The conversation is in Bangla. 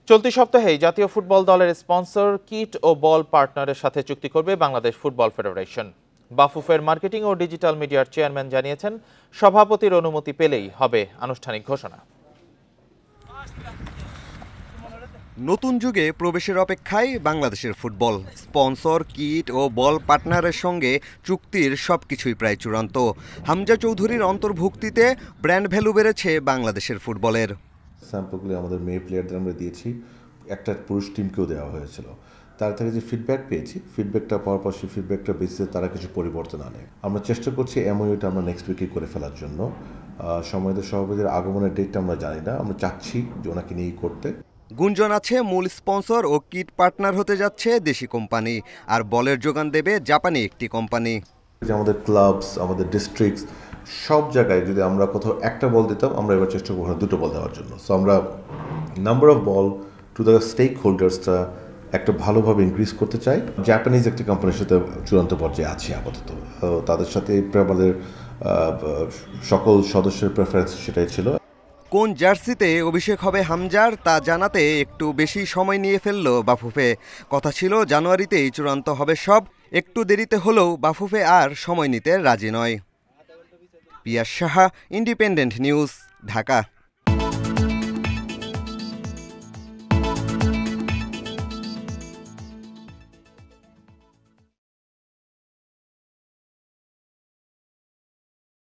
চলতি সপ্তাহেই জাতীয় ফুটবল দলের স্পন্সর কিট ও বল পার্টনারের সাথে চুক্তি করবে বাংলাদেশ ফুটবল ফেডারেশন। বাফুফের মার্কেটিং ও ডিজিটাল মিডিয়ার চেয়ারম্যান জানিয়েছেন, সভাপতির অনুমতি পেলেই হবে আনুষ্ঠানিক ঘোষণা। নতুন যুগে প্রবেশের অপেক্ষায় বাংলাদেশের ফুটবল। স্পন্সর, কিট ও বল পার্টনারের সঙ্গে চুক্তির সবকিছুই প্রায় চূড়ান্ত। হামজা চৌধুরীর অন্তর্ভুক্তিতে ব্র্যান্ড ভ্যালু বেড়েছে বাংলাদেশের ফুটবলের। স্যাম্পলগুলি আমাদের মেয়ে প্লেয়ারদের আমরা দিয়েছি, একটা পুরুষ টিমকেও দেওয়া হয়েছিল। তার থেকে যে ফিডব্যাক পেয়েছি, ফিডব্যাকটা পাওয়ার পর সেই ফিডব্যাকটা বেসিসে তারা কিছু পরিবর্তন আনে। আমরা চেষ্টা করছি এমওইউটা আমরা নেক্সট উইকে করে ফেলার জন্য। সম্মানিত সভাপতির আগমনের ডেটটা আমরা জানি না, আমরা চাচ্ছি যে ওনাকে নিয়েই করতে। গুঞ্জন আছে মূল স্পন্সর ও কিট পার্টনার হতে যাচ্ছে দেশি কোম্পানি, আর বলের যোগান দেবে জাপানি একটি কোম্পানি। যে আমাদের ক্লাবস, আমাদের ডিস্ট্রিক্টস, সব জায়গায় যদি আমরা কোথাও একটা বল দিতাম, আমরা এবার চেষ্টা করবো দুটো বল দেওয়ার জন্য। সো আমরা নাম্বার অফ বল টু দ্য স্টেক হোল্ডার্সটা একটা ভালোভাবে ইনক্রিজ করতে চাই। জাপানিজ একটি কোম্পানির সাথে চূড়ান্ত পর্যায়ে আছি আপাতত। তাদের সাথে আমাদের সকল সদস্যের প্রেফারেন্স সেটাই ছিল। কোন জার্সিতে অভিষেক হবে হামজার তা জানাতে একটু বেশি সময় নিয়ে ফেলল বাফুফে। কথা ছিল জানুয়ারিতেই চূড়ান্ত হবে সব। একটু দেরিতে হলেও বাফুফে আর সময় নিতে রাজি নয়। পিয়াস সাহা, ইন্ডিপেন্ডেন্ট নিউজ, ঢাকা।